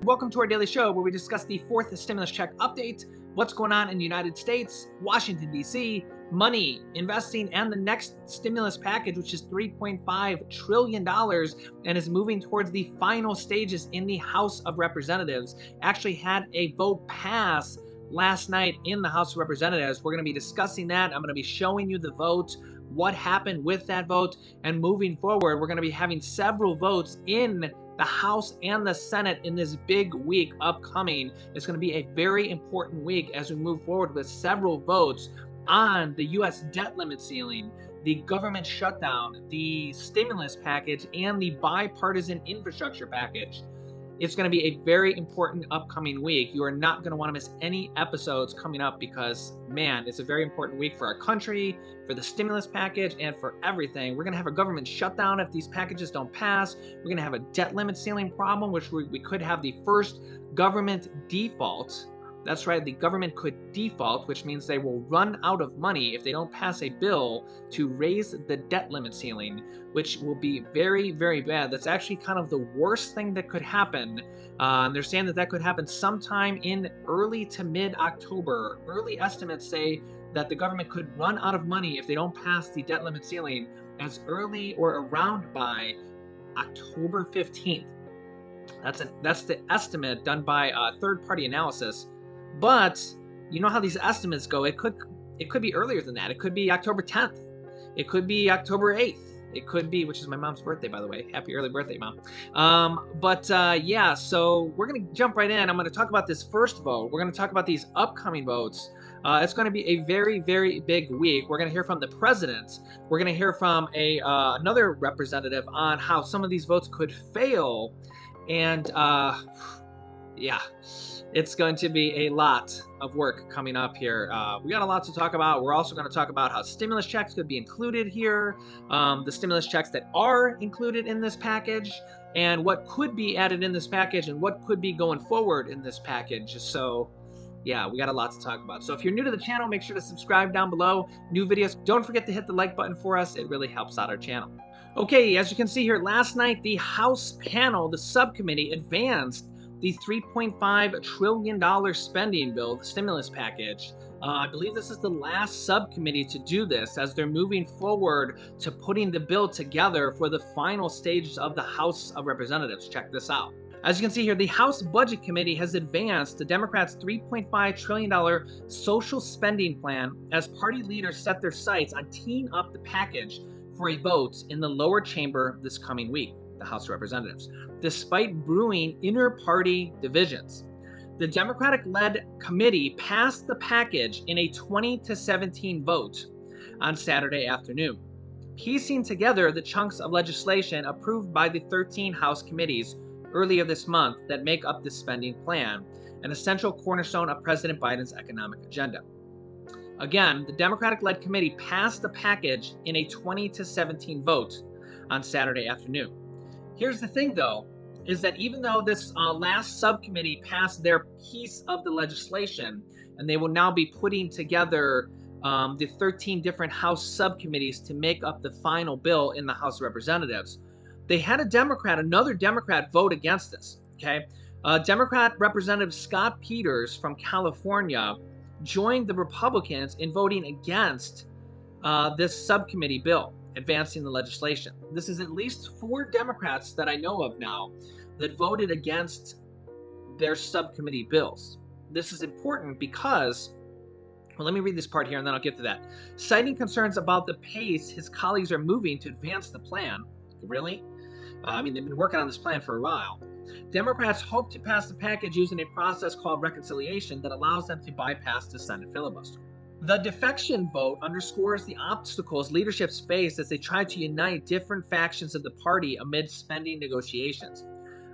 Welcome to our daily show where we discuss the fourth stimulus check update, what's going on in the United States, Washington, D.C., money, investing, and the next stimulus package, which is $3.5 trillion and is moving towards the final stages in the House of Representatives. Actually had a vote pass last night in the House of Representatives. We're going to be discussing that. I'm going to be showing you the vote, what happened with that vote, and moving forward, we're going to be having several votes in the House and the Senate in this big week upcoming. It's going to be a very important week as we move forward with several votes on the U.S. debt limit ceiling, the government shutdown, the stimulus package, and the bipartisan infrastructure package. It's going to be a very important upcoming week. You are not going to want to miss any episodes coming up because, man, it's a very important week for our country, for the stimulus package, and for everything. We're going to have a government shutdown if these packages don't pass. We're going to have a debt limit ceiling problem, which we could have the first government default. That's right, the government could default, which means they will run out of money if they don't pass a bill to raise the debt limit ceiling, which will be very, very bad. That's actually kind of the worst thing that could happen. They're saying that could happen sometime in early to mid-October. Early estimates say that the government could run out of money if they don't pass the debt limit ceiling as early or around by October 15th. That's the estimate done by third-party analysis. But you know how these estimates go. It could be earlier than that. It could be October 10th. It could be October 8th. It could be, which is my mom's birthday, by the way. Happy early birthday, Mom. Yeah, so we're going to jump right in. I'm going to talk about this first vote. We're going to talk about these upcoming votes. It's going to be a very, very big week. We're going to hear from the president. We're going to hear from another representative on how some of these votes could fail. And, yeah, it's going to be a lot of work coming up here. We got a lot to talk about. We're also going to talk about how stimulus checks could be included here, the stimulus checks that are included in this package, and what could be added in this package and what could be going forward in this package. So, yeah, we got a lot to talk about. So if you're new to the channel, make sure to subscribe down below. New videos, don't forget to hit the like button for us. It really helps out our channel. Okay, as you can see here, last night the House panel, the subcommittee, advanced the $3.5 trillion spending bill, the stimulus package. I believe this is the last subcommittee to do this as they're moving forward to putting the bill together for the final stages of the House of Representatives. Check this out. As you can see here, the House Budget Committee has advanced the Democrats' $3.5 trillion social spending plan as party leaders set their sights on teeing up the package for a vote in the lower chamber this coming week, the House of Representatives, despite brewing inter-party divisions. The Democratic-led committee passed the package in a 20-17 vote on Saturday afternoon, piecing together the chunks of legislation approved by the 13 House committees earlier this month that make up the spending plan, an essential cornerstone of President Biden's economic agenda. Again, the Democratic-led committee passed the package in a 20-17 vote on Saturday afternoon. Here's the thing, though, is that even though this last subcommittee passed their piece of the legislation, and they will now be putting together the 13 different House subcommittees to make up the final bill in the House of Representatives, they had another Democrat vote against this, okay? Democrat Representative Scott Peters from California joined the Republicans in voting against this subcommittee bill, advancing the legislation. This is at least 4 Democrats that I know of now that voted against their subcommittee bills. This is important because, well, let me read this part here and then I'll get to that. Citing concerns about the pace his colleagues are moving to advance the plan. Really? I mean, they've been working on this plan for a while. Democrats hope to pass the package using a process called reconciliation that allows them to bypass the Senate filibuster. The defection vote underscores the obstacles leaderships face as they try to unite different factions of the party amid spending negotiations.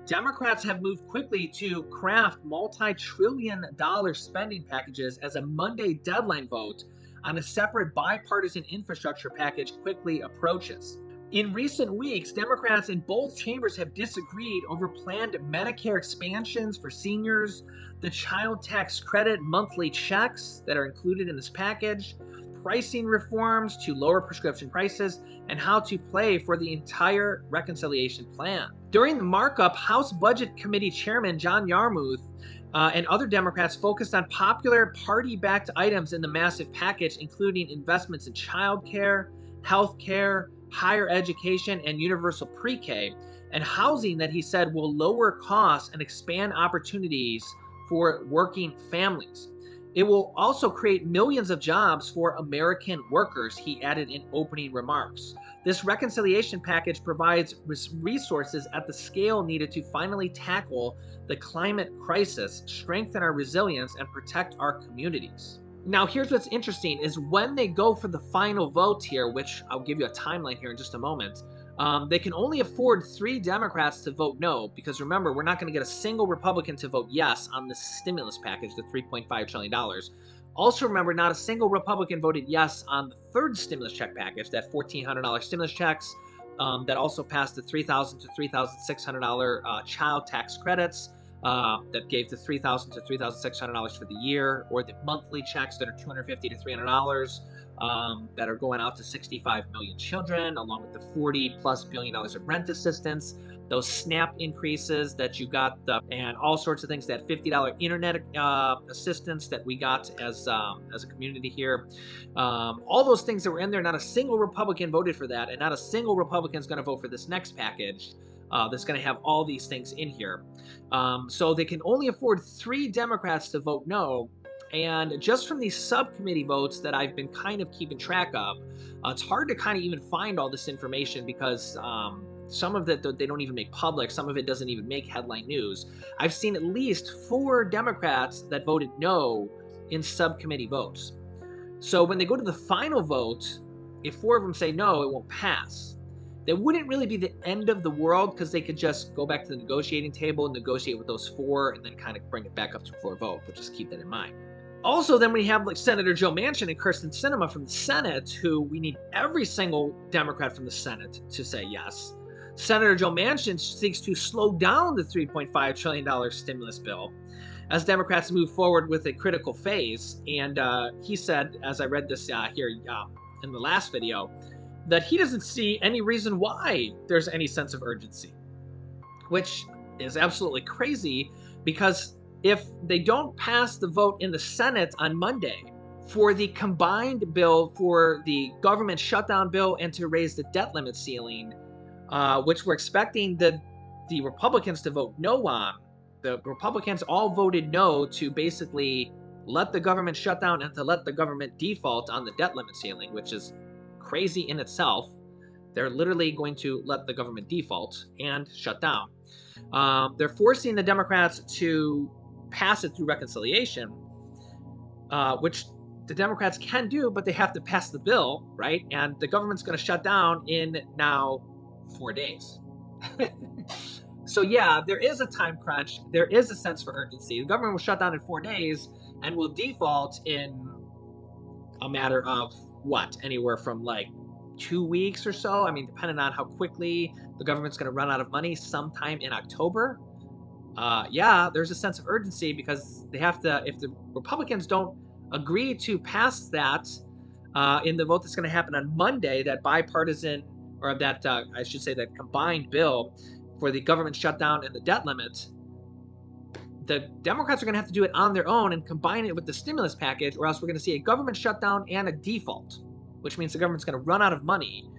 Democrats have moved quickly to craft multi-trillion-dollar spending packages as a Monday deadline vote on a separate bipartisan infrastructure package quickly approaches. In recent weeks, Democrats in both chambers have disagreed over planned Medicare expansions for seniors, the child tax credit monthly checks that are included in this package, pricing reforms to lower prescription prices, and how to play for the entire reconciliation plan. During the markup, House Budget Committee Chairman John Yarmuth and other Democrats focused on popular party-backed items in the massive package, including investments in child care, health care, higher education, and universal pre-K, and housing that he said will lower costs and expand opportunities for working families. It will also create millions of jobs for American workers, he added in opening remarks. This reconciliation package provides resources at the scale needed to finally tackle the climate crisis, strengthen our resilience, and protect our communities. Now, here's what's interesting is when they go for the final vote here, which I'll give you a timeline here in just a moment, they can only afford 3 Democrats to vote no, because remember, we're not going to get a single Republican to vote yes on this stimulus package, the $3.5 trillion. Also remember, not a single Republican voted yes on the 3rd stimulus check package, that $1,400 stimulus checks, that also passed the $3,000 to $3,600 child tax credits, that gave the $3,000 to $3,600 for the year, or the monthly checks that are $250 to $300, that are going out to 65 million children, along with the $40+ billion of rent assistance, those SNAP increases that you got, and all sorts of things, that $50 internet assistance that we got as a community here. All those things that were in there, not a single Republican voted for that, and not a single Republican is going to vote for this next package that's going to have all these things in here. So they can only afford 3 Democrats to vote no. And just from these subcommittee votes that I've been kind of keeping track of, it's hard to kind of even find all this information because some of it they don't even make public. Some of it doesn't even make headline news. I've seen at least 4 Democrats that voted no in subcommittee votes. So when they go to the final vote, if 4 of them say no, it won't pass. That wouldn't really be the end of the world because they could just go back to the negotiating table and negotiate with those 4 and then kind of bring it back up to a vote, but just keep that in mind. Also, then we have like Senator Joe Manchin and Kyrsten Sinema from the Senate, who we need every single Democrat from the Senate to say yes. Senator Joe Manchin seeks to slow down the $3.5 trillion stimulus bill as Democrats move forward with a critical phase. And he said, as I read this here in the last video, that he doesn't see any reason why there's any sense of urgency, which is absolutely crazy because if they don't pass the vote in the Senate on Monday for the combined bill for the government shutdown bill and to raise the debt limit ceiling, which we're expecting the Republicans to vote no on, the Republicans all voted no to basically let the government shut down and to let the government default on the debt limit ceiling, which is crazy in itself. They're literally going to let the government default and shut down. They're forcing the Democrats to pass it through reconciliation, which the Democrats can do, but they have to pass the bill, right? And the government's going to shut down in now 4 days. So yeah, there is a time crunch. There is a sense for urgency. The government will shut down in 4 days and will default in a matter of what? Anywhere from like 2 weeks or so. I mean, depending on how quickly the government's going to run out of money, sometime in October. Yeah, there's a sense of urgency because they have to, if the Republicans don't agree to pass that in the vote that's going to happen on Monday, that bipartisan, or that, I should say, that combined bill for the government shutdown and the debt limit, the Democrats are going to have to do it on their own and combine it with the stimulus package, or else we're going to see a government shutdown and a default, which means the government's going to run out of money.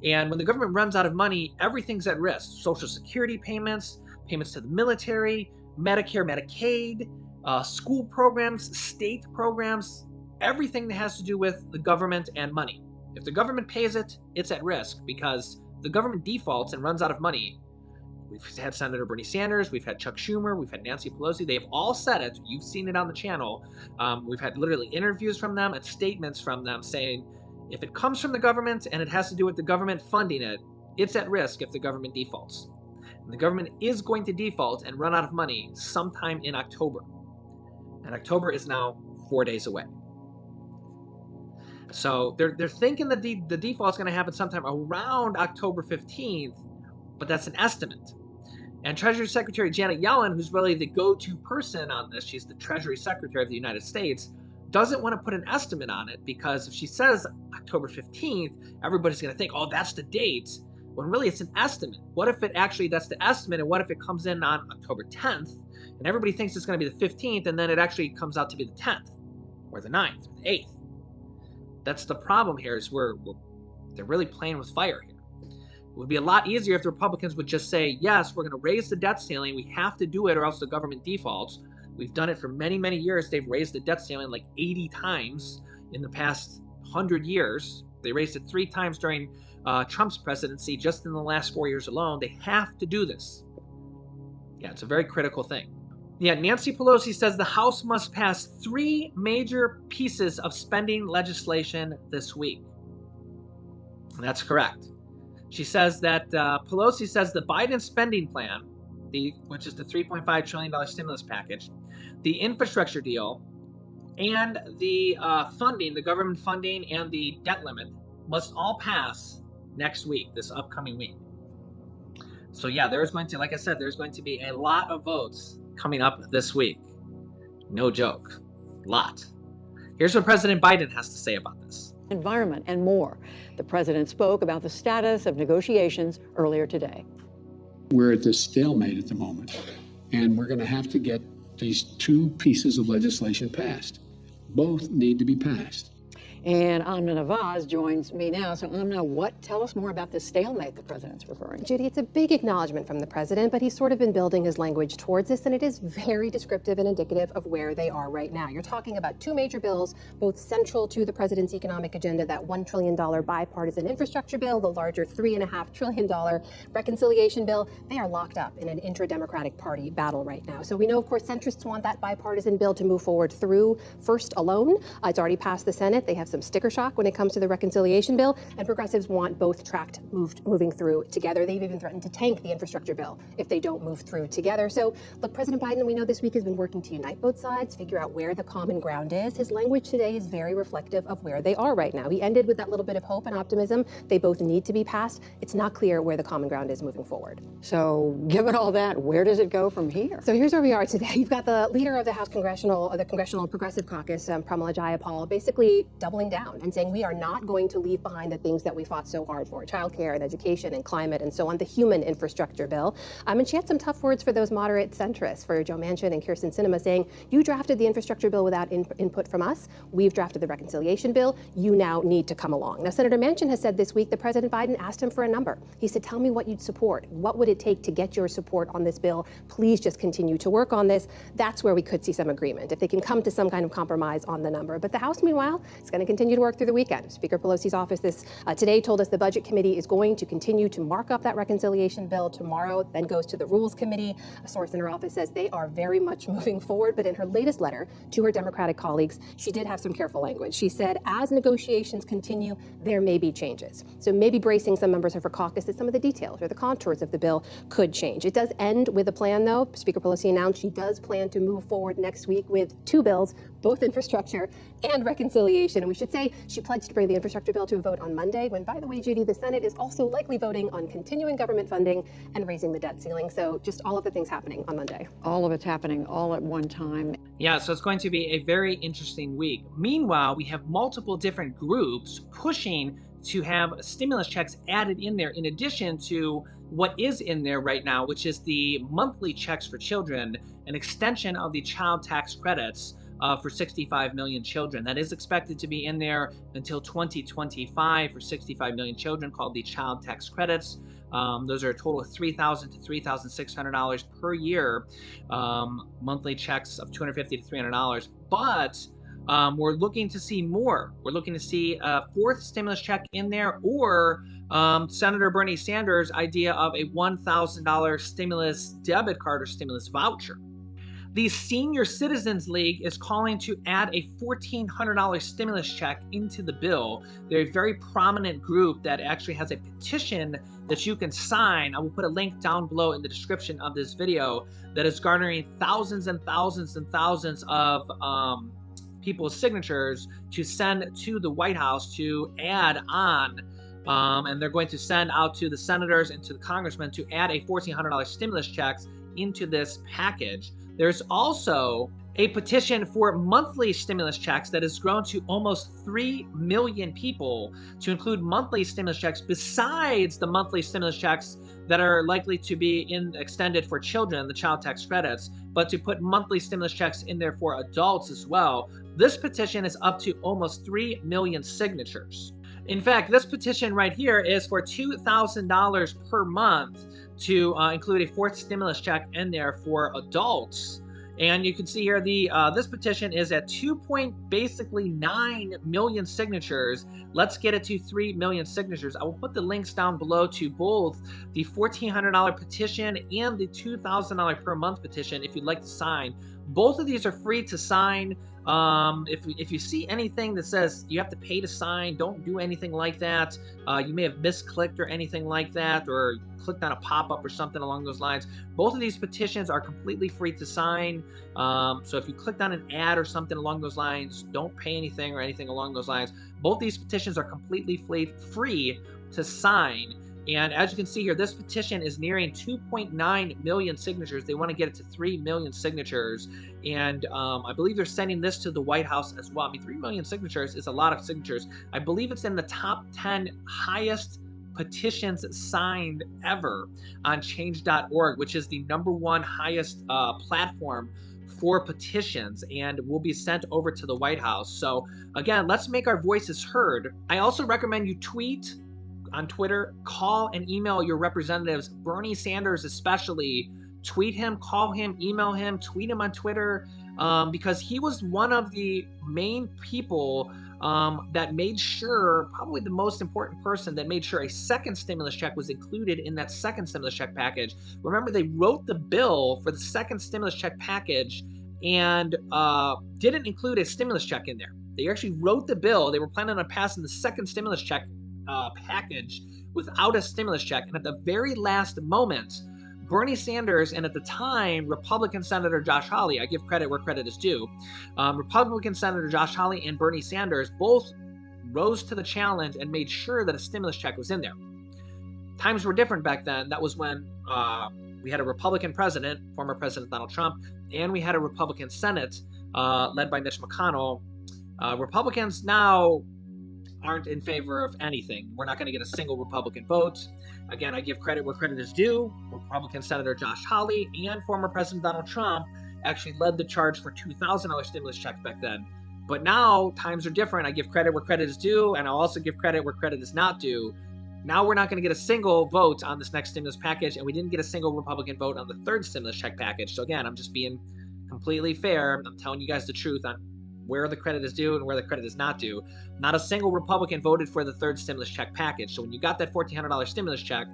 And when the government runs out of money, everything's at risk. Social Security payments, payments to the military, Medicare, Medicaid, school programs, state programs, everything that has to do with the government and money. If the government pays it, it's at risk because the government defaults and runs out of money. We've had Senator Bernie Sanders, we've had Chuck Schumer, we've had Nancy Pelosi. They've all said it. You've seen it on the channel. We've had literally interviews from them and statements from them saying, if it comes from the government and it has to do with the government funding it, it's at risk if the government defaults. And the government is going to default and run out of money sometime in October. And October is now 4 days away. So they're thinking that the default is going to happen sometime around October 15th, but that's an estimate. And Treasury Secretary Janet Yellen, who's really the go-to person on this, she's the Treasury Secretary of the United States, doesn't want to put an estimate on it, because if she says October 15th, everybody's going to think, oh, that's the date, when really it's an estimate. What if it actually, that's the estimate, and what if it comes in on October 10th, and everybody thinks it's going to be the 15th, and then it actually comes out to be the 10th, or the 9th, or the 8th. That's the problem here, is they're really playing with fire here. It would be a lot easier if the Republicans would just say, yes, we're going to raise the debt ceiling, we have to do it or else the government defaults. We've done it for many, many years. They've raised the debt ceiling like 80 times in the past 100 years. They raised it 3 times during Trump's presidency, just in the last 4 years alone. They have to do this. Yeah, it's a very critical thing. Yeah, Nancy Pelosi says the House must pass 3 major pieces of spending legislation this week. And that's correct. She says that Pelosi says the Biden spending plan, which is the $3.5 trillion stimulus package, the infrastructure deal, and the funding, the government funding, and the debt limit must all pass next week, this upcoming week. So yeah, there's going to, like I said, there's going to be a lot of votes coming up this week. No joke. Lot. Here's what President Biden has to say about this. Environment and more. The president spoke about the status of negotiations earlier today. We're at this stalemate at the moment, and we're going to have to get these 2 pieces of legislation passed. Both need to be passed. And Amna Nawaz joins me now. So Amna, tell us more about this stalemate the president's referring to. Judy, it's a big acknowledgement from the president, but he's sort of been building his language towards this, and it is very descriptive and indicative of where they are right now. You're talking about 2 major bills, both central to the president's economic agenda, that $1 trillion bipartisan infrastructure bill, the larger $3.5 trillion reconciliation bill. They are locked up in an intra-Democratic Party battle right now. So we know, of course, centrists want that bipartisan bill to move forward through first alone. It's already passed the Senate. They have some sticker shock when it comes to the reconciliation bill, and progressives want both tracked moving through together. They've even threatened to tank the infrastructure bill if they don't move through together. So look, President Biden, we know this week has been working to unite both sides, figure out where the common ground is. His language today is very reflective of where they are right now. He ended with that little bit of hope and optimism. They both need to be passed. It's not clear where the common ground is moving forward. So given all that, where does it go from here? So here's where we are today. You've got the leader of the House Congressional Progressive Caucus, Pramila Jayapal, basically doubling down and saying we are not going to leave behind the things that we fought so hard for, childcare and education and climate and so on, the human infrastructure bill. And she had some tough words for those moderate centrists, for Joe Manchin and Kyrsten Sinema, saying, you drafted the infrastructure bill without input from us. We've drafted the reconciliation bill. You now need to come along. Now, Senator Manchin has said this week that President Biden asked him for a number. He said, tell me what you'd support. What would it take to get your support on this bill? Please just continue to work on this. That's where we could see some agreement, if they can come to some kind of compromise on the number. But the House, meanwhile, is going to continue to work through the weekend. Speaker Pelosi's office today told us the Budget Committee is going to continue to mark up that reconciliation bill tomorrow, then goes to the Rules Committee. A source in her office says they are very much moving forward, but in her latest letter to her Democratic colleagues, she did have some careful language. She said, as negotiations continue, there may be changes. So maybe bracing some members of her caucus that some of the details or the contours of the bill could change. It does end with a plan, though. Speaker Pelosi announced she does plan to move forward next week with 2 bills, both infrastructure and reconciliation. And we should say she pledged to bring the infrastructure bill to a vote on Monday, when, by the way, Judy, the Senate is also likely voting on continuing government funding and raising the debt ceiling. So just all of the things happening on Monday. All of it's happening all at one time. Yeah, so it's going to be a very interesting week. Meanwhile, we have multiple different groups pushing to have stimulus checks added in there, in addition to what is in there right now, which is the monthly checks for children, an extension of the child tax credits for 65 million children. That is expected to be in there until 2025 for 65 million children, called the child tax credits. Those are a total of $3,000 to $3,600 per year, monthly checks of $250 to $300. But we're looking to see more. We're looking to see a 4th stimulus check in there, or Senator Bernie Sanders' idea of a $1,000 stimulus debit card or stimulus voucher. The Senior Citizens League is calling to add a $1,400 stimulus check into the bill. They're a very prominent group that actually has a petition that you can sign. I will put a link down below in the description of this video that is garnering thousands and thousands and thousands of people's signatures to send to the White House to add on. And they're going to send out to the senators and to the congressmen to add a $1,400 stimulus checks into this package. There's also A petition for monthly stimulus checks that has grown to almost 3 million people to include monthly stimulus checks besides the monthly stimulus checks that are likely to be extended for children, the child tax credits, but to put monthly stimulus checks in there for adults as well. This petition is up to almost 3 million signatures. In fact, this petition right here is for $2,000 per month to include a fourth stimulus check in there for adults. And you can see here this petition is at 9 million signatures. Let's get it to 3 million signatures. I will put the links down below to both the $1,400 petition and the $2,000 per month petition if you'd like to sign. Both of these are free to sign. If you see anything that says you have to pay to sign, don't do anything like that. You may have misclicked or anything like that, or clicked on a pop-up or something along those lines. Both of these petitions are completely free to sign. So if you clicked on an ad or something along those lines, don't pay anything or anything along those lines. Both these petitions are completely free to sign. And as you can see here, this petition is nearing 2.9 million signatures. They want to get it to 3 million signatures. And I believe they're sending this to the White House as well. I mean, 3 million signatures is a lot of signatures. I believe it's in the top 10 highest petitions signed ever on change.org, which is the #1 highest platform for petitions, and will be sent over to the White House. So again, let's make our voices heard. I also recommend you tweet on Twitter, call and email your representatives, Bernie Sanders especially. Tweet him, call him, email him, tweet him on Twitter, because he was one of the main people that made sure, probably the most important person that made sure a second stimulus check was included in that second stimulus check package. Remember, they wrote the bill for the second stimulus check package and didn't include a stimulus check in there. They actually wrote the bill. They were planning on passing the second stimulus check package without a stimulus check, and at the very last moment, Bernie Sanders and at the time Republican Senator Josh Hawley, I give credit where credit is due, Republican Senator Josh Hawley and Bernie Sanders both rose to the challenge and made sure that a stimulus check was in there. Times were different back then. That was when we had a Republican president, former President Donald Trump, and we had a Republican Senate led by Mitch McConnell. Republicans now aren't in favor of anything. We're not going to get a single Republican vote. Again, I give credit where credit is due. Republican Senator Josh Hawley and former President Donald Trump actually led the charge for $2,000 stimulus checks back then. But now times are different. I give credit where credit is due, and I'll also give credit where credit is not due. Now we're not going to get a single vote on this next stimulus package, and we didn't get a single Republican vote on the third stimulus check package. So again, I'm just being completely fair. I'm telling you guys the truth on where the credit is due and where the credit is not due. Not a single Republican voted for the third stimulus check package. So when you got that $1,400 stimulus check,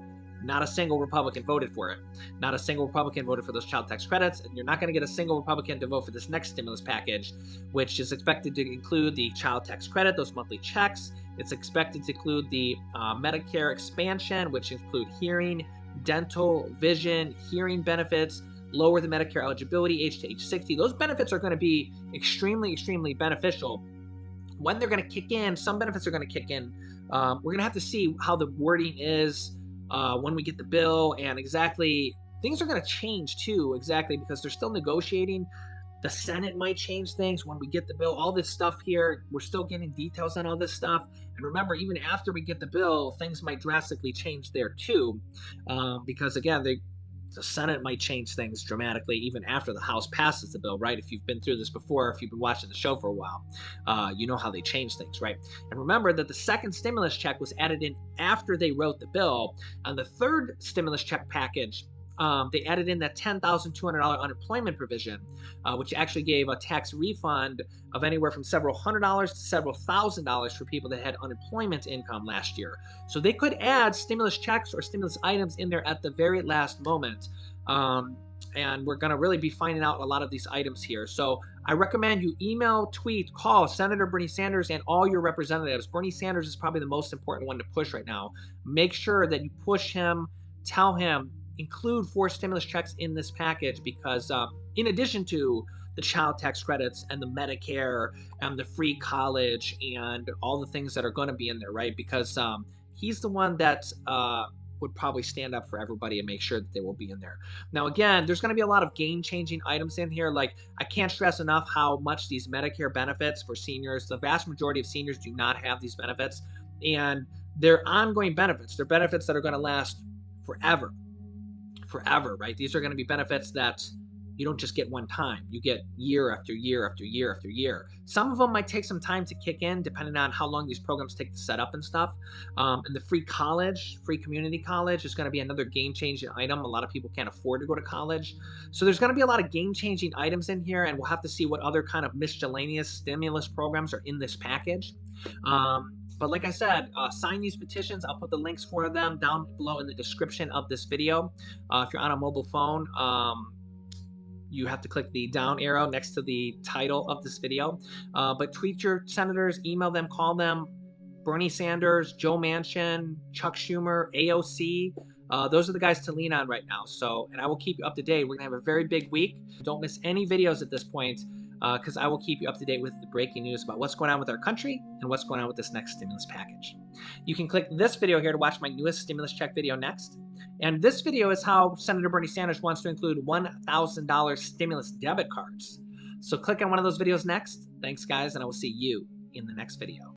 not a single Republican voted for it. Not a single Republican voted for those child tax credits, and you're not going to get a single Republican to vote for this next stimulus package, which is expected to include the child tax credit, those monthly checks. It's expected to include the Medicare expansion, which include hearing, dental, vision, hearing benefits, lower the Medicare eligibility age to age 60. Those benefits are going to be extremely, extremely beneficial. When they're going to kick in, some benefits are going to kick in. We're going to have to see how the wording is when we get the bill, and exactly things are going to change too, exactly, because they're still negotiating. The Senate might change things when we get the bill. All this stuff here, we're still getting details on all this stuff. And remember, even after we get the bill, things might drastically change there too, because again, the Senate might change things dramatically even after the House passes the bill, right? If you've been through this before, if you've been watching the show for a while, you know how they change things, right? And remember that the second stimulus check was added in after they wrote the bill. On the third stimulus check package, they added in that $10,200 unemployment provision, which actually gave a tax refund of anywhere from several $100s to several $1,000s for people that had unemployment income last year. So they could add stimulus checks or stimulus items in there at the very last moment. And we're going to really be finding out a lot of these items here. So I recommend you email, tweet, call Senator Bernie Sanders and all your representatives. Bernie Sanders is probably the most important one to push right now. Make sure that you push him, tell him, include 4 stimulus checks in this package, because in addition to the child tax credits and the Medicare and the free college and all the things that are going to be in there, right? Because he's the one that would probably stand up for everybody and make sure that they will be in there. Now, again, there's going to be a lot of game-changing items in here. Like, I can't stress enough how much these Medicare benefits for seniors, the vast majority of seniors do not have these benefits, and they're ongoing benefits. They're benefits that are going to last forever, right? These are going to be benefits that you don't just get one time. You get year after year after year after year. Some of them might take some time to kick in, depending on how long these programs take to set up and stuff. And the free community college is going to be another game-changing item. A lot of people can't afford to go to college. So there's going to be a lot of game-changing items in here, and we'll have to see what other kind of miscellaneous stimulus programs are in this package. But like I said, sign these petitions. I'll put the links for them down below in the description of this video. If you're on a mobile phone, you have to click the down arrow next to the title of this video. But tweet your senators, email them, call them. Bernie Sanders, Joe Manchin, Chuck Schumer, AOC. Those are the guys to lean on right now. So, and I will keep you up to date. We're going to have a very big week. Don't miss any videos at this point, because I will keep you up to date with the breaking news about what's going on with our country and what's going on with this next stimulus package. You can click this video here to watch my newest stimulus check video next. And this video is how Senator Bernie Sanders wants to include $1,000 stimulus debit cards. So click on one of those videos next. Thanks, guys, and I will see you in the next video.